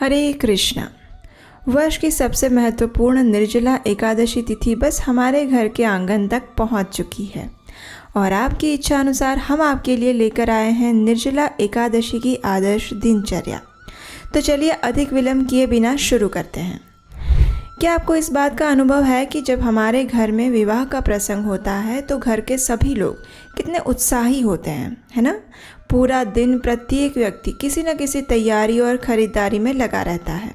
हरे कृष्णा। वर्ष की सबसे महत्वपूर्ण निर्जला एकादशी तिथि बस हमारे घर के आंगन तक पहुंच चुकी है और आपकी इच्छा अनुसार हम आपके लिए लेकर आए हैं निर्जला एकादशी की आदर्श दिनचर्या। तो चलिए अधिक विलंब किए बिना शुरू करते हैं। क्या आपको इस बात का अनुभव है कि जब हमारे घर में विवाह का प्रसंग होता है तो घर के सभी लोग कितने उत्साही होते हैं, है ना? पूरा दिन प्रत्येक व्यक्ति किसी न किसी तैयारी और ख़रीदारी में लगा रहता है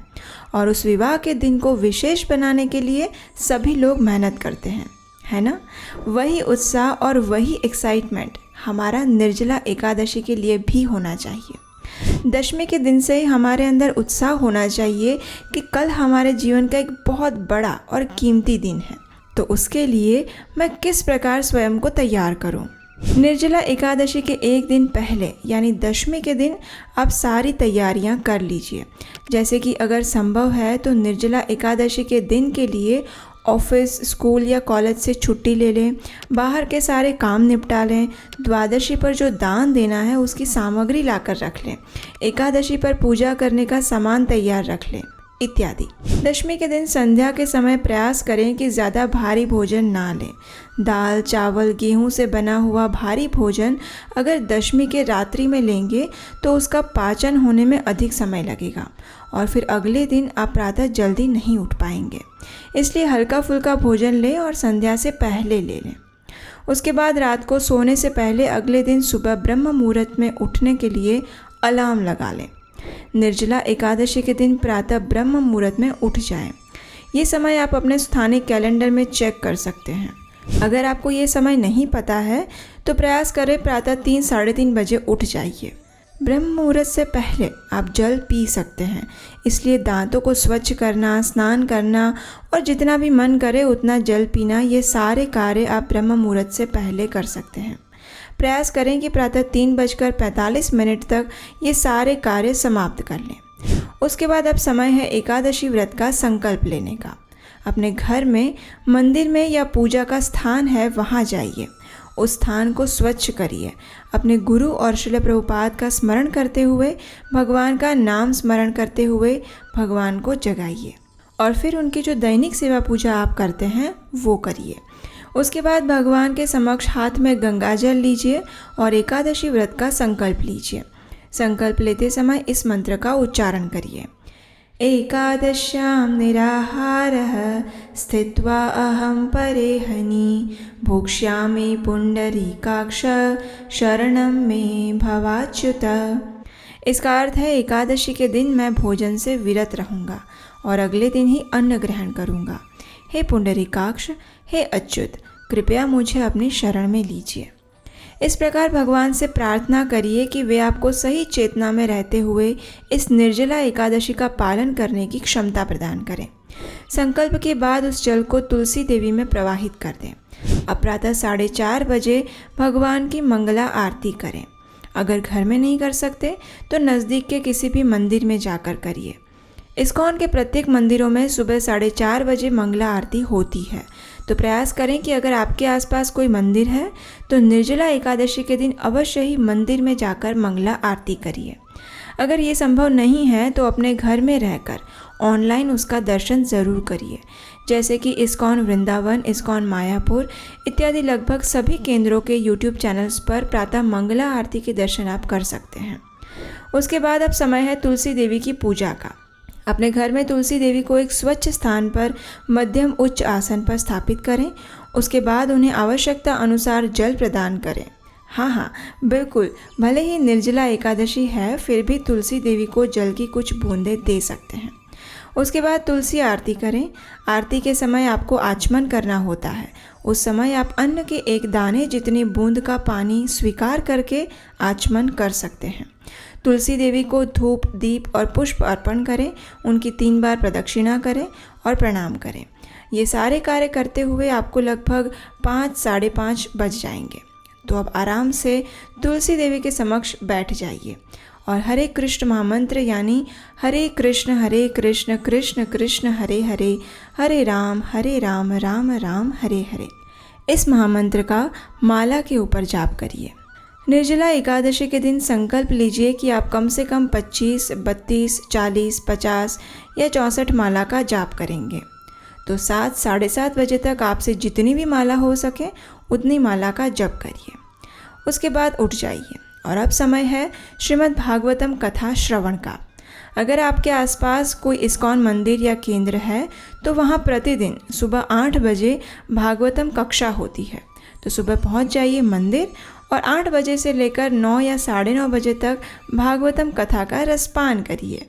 और उस विवाह के दिन को विशेष बनाने के लिए सभी लोग मेहनत करते हैं, है ना? वही उत्साह और वही एक्साइटमेंट हमारा निर्जला एकादशी के लिए भी होना चाहिए। दशमी के दिन से ही हमारे अंदर उत्साह होना चाहिए कि कल हमारे जीवन का एक बहुत बड़ा और कीमती दिन है, तो उसके लिए मैं किस प्रकार स्वयं को तैयार करूं। निर्जला एकादशी के एक दिन पहले यानी दशमी के दिन आप सारी तैयारियां कर लीजिए। जैसे कि अगर संभव है तो निर्जला एकादशी के दिन के लिए ऑफिस, स्कूल या कॉलेज से छुट्टी ले लें, बाहर के सारे काम निपटा लें, द्वादशी पर जो दान देना है उसकी सामग्री लाकर रख लें, एकादशी पर पूजा करने का सामान तैयार रख लें इत्यादि। दशमी के दिन संध्या के समय प्रयास करें कि ज़्यादा भारी भोजन ना लें। दाल, चावल, गेहूं से बना हुआ भारी भोजन अगर दशमी के रात्रि में लेंगे तो उसका पाचन होने में अधिक समय लगेगा और फिर अगले दिन आप प्रातः जल्दी नहीं उठ पाएंगे। इसलिए हल्का फुल्का भोजन लें और संध्या से पहले ले लें। उसके बाद रात को सोने से पहले अगले दिन सुबह ब्रह्म मुहूर्त में उठने के लिए अलार्म लगा लें। निर्जला एकादशी के दिन प्रातः ब्रह्म मुहूर्त में उठ जाएं। ये समय आप अपने स्थानिक कैलेंडर में चेक कर सकते हैं। अगर आपको ये समय नहीं पता है तो प्रयास करें प्रातः 3-3:30 बजे उठ जाइए। ब्रह्म मुहूर्त से पहले आप जल पी सकते हैं, इसलिए दांतों को स्वच्छ करना, स्नान करना और जितना भी मन करे उतना जल पीना, ये सारे कार्य आप ब्रह्म मुहूर्त से पहले कर सकते हैं। प्रयास करें कि प्रातः 3:45 तक ये सारे कार्य समाप्त कर लें। उसके बाद अब समय है एकादशी व्रत का संकल्प लेने का। अपने घर में, मंदिर में या पूजा का स्थान है वहाँ जाइए, उस स्थान को स्वच्छ करिए, अपने गुरु और श्रील प्रभुपाद का स्मरण करते हुए, भगवान का नाम स्मरण करते हुए भगवान को जगाइए और फिर उनकी जो दैनिक सेवा पूजा आप करते हैं वो करिए। उसके बाद भगवान के समक्ष हाथ में गंगा जल लीजिए और एकादशी व्रत का संकल्प लीजिए। संकल्प लेते समय इस मंत्र का उच्चारण करिए। एकादश्यां निराहारः स्थित्वा अहं परेहनि भोक्ष्यामि पुंडरीकाक्ष शरणं मे भवाच्युत। इसका अर्थ है एकादशी के दिन मैं भोजन से विरत रहूँगा और अगले दिन ही अन्न ग्रहण करूँगा। हे पुंडरीकाक्ष, हे अच्युत, कृपया मुझे अपनी शरण में लीजिए। इस प्रकार भगवान से प्रार्थना करिए कि वे आपको सही चेतना में रहते हुए इस निर्जला एकादशी का पालन करने की क्षमता प्रदान करें। संकल्प के बाद उस जल को तुलसी देवी में प्रवाहित कर दें। अब प्रातः 4:30 बजे भगवान की मंगला आरती करें। अगर घर में नहीं कर सकते तो नज़दीक के किसी भी मंदिर में जाकर करिए। इस्कॉन के प्रत्येक मंदिरों में सुबह 4:30 बजे मंगला आरती होती है, तो प्रयास करें कि अगर आपके आसपास कोई मंदिर है तो निर्जला एकादशी के दिन अवश्य ही मंदिर में जाकर मंगला आरती करिए। अगर ये संभव नहीं है तो अपने घर में रहकर ऑनलाइन उसका दर्शन ज़रूर करिए। जैसे कि इस्कॉन वृंदावन, इस्कॉन मायापुर इत्यादि लगभग सभी केंद्रों के यूट्यूब चैनल्स पर प्रातः मंगला आरती के दर्शन आप कर सकते हैं। उसके बाद अब समय है तुलसी देवी की पूजा का। अपने घर में तुलसी देवी को एक स्वच्छ स्थान पर मध्यम उच्च आसन पर स्थापित करें। उसके बाद उन्हें आवश्यकता अनुसार जल प्रदान करें। हाँ, बिल्कुल, भले ही निर्जला एकादशी है फिर भी तुलसी देवी को जल की कुछ बूंदें दे सकते हैं। उसके बाद तुलसी आरती करें। आरती के समय आपको आचमन करना होता है। उस समय आप अन्न के एक दाने जितनी बूंद का पानी स्वीकार करके आचमन कर सकते हैं। तुलसी देवी को धूप, दीप और पुष्प अर्पण करें। उनकी 3 बार प्रदक्षिणा करें और प्रणाम करें। ये सारे कार्य करते हुए आपको लगभग 5-5:30 बज जाएंगे। तो अब आराम से तुलसी देवी के समक्ष बैठ जाइए और हरे कृष्ण महामंत्र यानी हरे कृष्ण कृष्ण कृष्ण हरे हरे, हरे राम राम राम हरे हरे, इस महामंत्र का माला के ऊपर जाप करिए। निर्जला एकादशी के दिन संकल्प लीजिए कि आप कम से कम 25, 32, 40, 50 या 64 माला का जाप करेंगे। तो 7, साढ़े 7 बजे तक आपसे जितनी भी माला हो सके उतनी माला का जप करिए। उसके बाद उठ जाइए और अब समय है श्रीमद् भागवतम कथा श्रवण का। अगर आपके आसपास कोई इस्कॉन मंदिर या केंद्र है तो वहाँ प्रतिदिन सुबह 8 बजे भागवतम कक्षा होती है। तो सुबह पहुँच जाइए मंदिर और 8 बजे से लेकर 9 या साढ़े 9 बजे तक भागवतम कथा का रसपान करिए।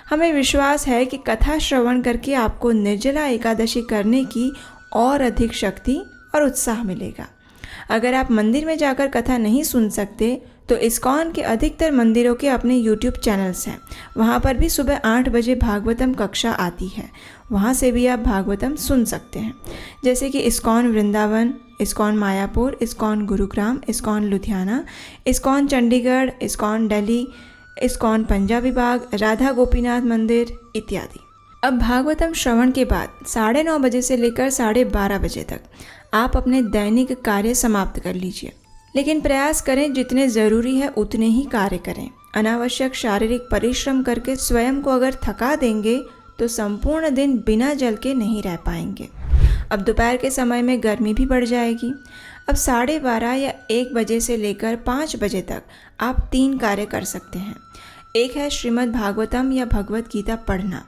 हमें विश्वास है कि कथा श्रवण करके आपको निर्जला एकादशी करने की और अधिक शक्ति और उत्साह मिलेगा। अगर आप मंदिर में जाकर कथा नहीं सुन सकते तो इस्कॉन के अधिकतर मंदिरों के अपने YouTube चैनल्स हैं। वहाँ पर भी सुबह 8 बजे भागवतम कक्षा आती है, वहाँ से भी आप भागवतम सुन सकते हैं। जैसे कि ISKCON Vrindavan, ISKCON Mayapur, ISKCON Gurugram, ISKCON Ludhiana, ISKCON Chandigarh, ISKCON Delhi, ISKCON Punjabi Bagh, Radha Gopinath मंदिर इत्यादि। अब भागवतम श्रवण के बाद 9:30 बजे से लेकर 12:30 बजे तक आप अपने दैनिक कार्य समाप्त कर लीजिए। लेकिन प्रयास करें जितने ज़रूरी है उतने ही कार्य करें। अनावश्यक शारीरिक परिश्रम करके स्वयं को अगर थका देंगे तो संपूर्ण दिन बिना जल के नहीं रह पाएंगे। अब दोपहर के समय में गर्मी भी बढ़ जाएगी। अब 12:30 या 1 बजे से लेकर 5 बजे तक आप 3 कार्य कर सकते हैं। एक है श्रीमद् भागवतम या भगवत गीता पढ़ना,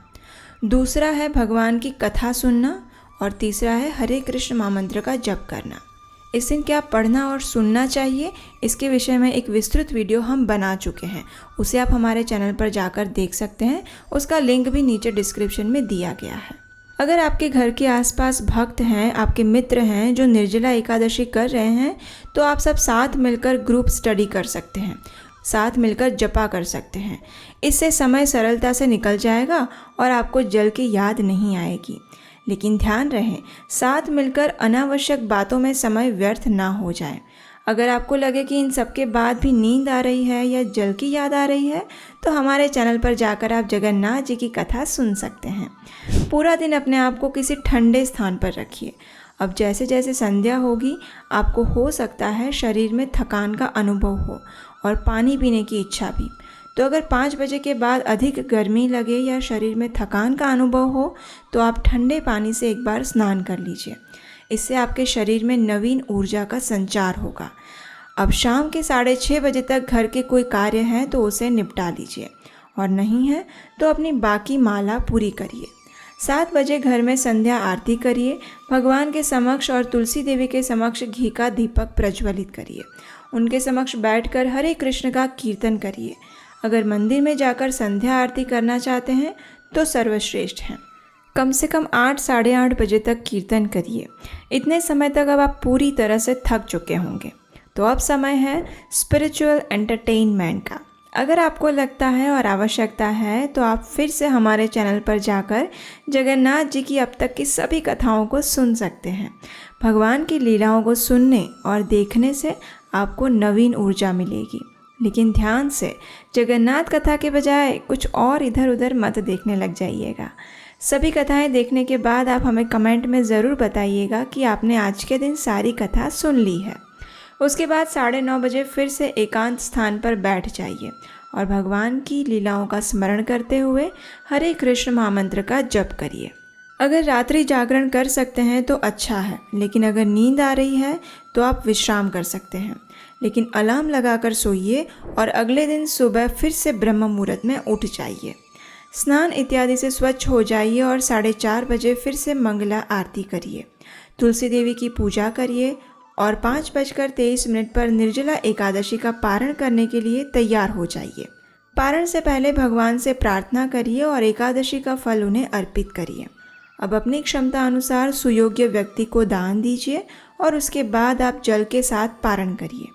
दूसरा है भगवान की कथा सुनना और तीसरा है हरे कृष्ण महामंत्र का जप करना। इस दिन क्या पढ़ना और सुनना चाहिए, इसके विषय में एक विस्तृत वीडियो हम बना चुके हैं, उसे आप हमारे चैनल पर जाकर देख सकते हैं। उसका लिंक भी नीचे डिस्क्रिप्शन में दिया गया है। अगर आपके घर के आसपास भक्त हैं, आपके मित्र हैं जो निर्जला एकादशी कर रहे हैं, तो आप सब साथ मिलकर ग्रुप स्टडी कर सकते हैं, साथ मिलकर जपा कर सकते हैं। इससे समय सरलता से निकल जाएगा और आपको जल की याद नहीं आएगी। लेकिन ध्यान रहे, साथ मिलकर अनावश्यक बातों में समय व्यर्थ ना हो जाए। अगर आपको लगे कि इन सब के बाद भी नींद आ रही है या जल की याद आ रही है, तो हमारे चैनल पर जाकर आप जगन्नाथ जी की कथा सुन सकते हैं। पूरा दिन अपने आप को किसी ठंडे स्थान पर रखिए। अब जैसे जैसे संध्या होगी, आपको हो सकता है शरीर में थकान का अनुभव हो और पानी पीने की इच्छा भी। तो अगर 5 बजे के बाद अधिक गर्मी लगे या शरीर में थकान का अनुभव हो, तो आप ठंडे पानी से एक बार स्नान कर लीजिए। इससे आपके शरीर में नवीन ऊर्जा का संचार होगा। अब शाम के 6:30 बजे तक घर के कोई कार्य हैं तो उसे निपटा लीजिए, और नहीं है तो अपनी बाकी माला पूरी करिए। 7 बजे घर में संध्या आरती करिए। भगवान के समक्ष और तुलसी देवी के समक्ष घी का दीपक प्रज्वलित करिए। उनके समक्ष बैठकर हरे कृष्ण का कीर्तन करिए। अगर मंदिर में जाकर संध्या आरती करना चाहते हैं तो सर्वश्रेष्ठ है। कम से कम 8, साढ़े 8 बजे तक कीर्तन करिए। इतने समय तक अब आप पूरी तरह से थक चुके होंगे। तो अब समय है स्पिरिचुअल एंटरटेनमेंट का। अगर आपको लगता है और आवश्यकता है तो आप फिर से हमारे चैनल पर जाकर जगन्नाथ जी की अब तक की सभी कथाओं को सुन सकते हैं। भगवान की लीलाओं को सुनने और देखने से आपको नवीन ऊर्जा मिलेगी। लेकिन ध्यान से जगन्नाथ कथा के बजाय कुछ और इधर उधर मत देखने लग जाइएगा। सभी कथाएं देखने के बाद आप हमें कमेंट में ज़रूर बताइएगा कि आपने आज के दिन सारी कथा सुन ली है। उसके बाद 9:30 बजे फिर से एकांत स्थान पर बैठ जाइए और भगवान की लीलाओं का स्मरण करते हुए हरे कृष्ण महामंत्र का जप करिए। अगर रात्रि जागरण कर सकते हैं तो अच्छा है, लेकिन अगर नींद आ रही है तो आप विश्राम कर सकते हैं। लेकिन अलार्म लगाकर सोइए और अगले दिन सुबह फिर से ब्रह्म मुहूर्त में उठ जाइए। स्नान इत्यादि से स्वच्छ हो जाइए और 4:30 बजे फिर से मंगला आरती करिए। तुलसी देवी की पूजा करिए और 5:23 पर निर्जला एकादशी का पारण करने के लिए तैयार हो जाइए। पारण से पहले भगवान से प्रार्थना करिए और एकादशी का फल उन्हें अर्पित करिए। अब अपनी क्षमता अनुसार सुयोग्य व्यक्ति को दान दीजिए और उसके बाद आप जल के साथ पारण करिए।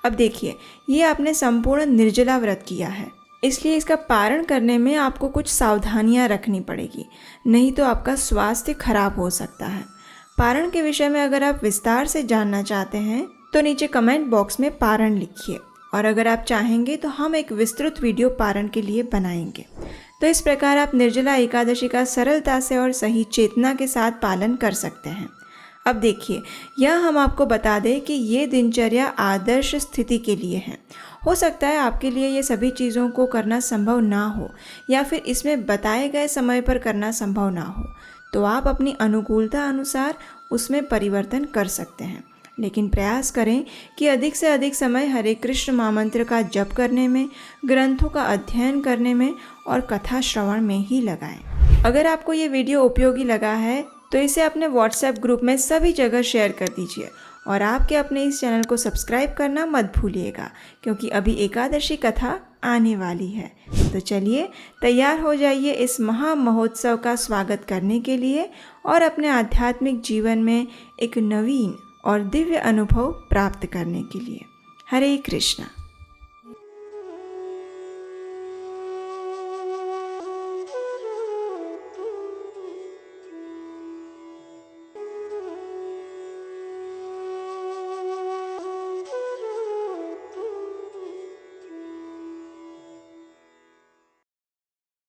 अब देखिए, ये आपने संपूर्ण निर्जला व्रत किया है, इसलिए इसका पारण करने में आपको कुछ सावधानियां रखनी पड़ेगी, नहीं तो आपका स्वास्थ्य खराब हो सकता है। पारण के विषय में अगर आप विस्तार से जानना चाहते हैं तो नीचे कमेंट बॉक्स में पारण लिखिए, और अगर आप चाहेंगे तो हम एक विस्तृत वीडियो पारण के लिए बनाएंगे। तो इस प्रकार आप निर्जला एकादशी का सरलता से और सही चेतना के साथ पालन कर सकते हैं। अब देखिए, यह हम आपको बता दें कि ये दिनचर्या आदर्श स्थिति के लिए है। हो सकता है आपके लिए ये सभी चीज़ों को करना संभव ना हो या फिर इसमें बताए गए समय पर करना संभव ना हो, तो आप अपनी अनुकूलता अनुसार उसमें परिवर्तन कर सकते हैं। लेकिन प्रयास करें कि अधिक से अधिक समय हरे कृष्ण महामंत्र का जप करने में, ग्रंथों का अध्ययन करने में और कथा श्रवण में ही लगाएं। अगर आपको ये वीडियो उपयोगी लगा है तो इसे अपने व्हाट्सएप ग्रुप में सभी जगह शेयर कर दीजिए और आपके अपने इस चैनल को सब्सक्राइब करना मत भूलिएगा, क्योंकि अभी एकादशी कथा आने वाली है। तो चलिए तैयार हो जाइए इस महा महोत्सव का स्वागत करने के लिए और अपने आध्यात्मिक जीवन में एक नवीन और दिव्य अनुभव प्राप्त करने के लिए। हरे कृष्णा।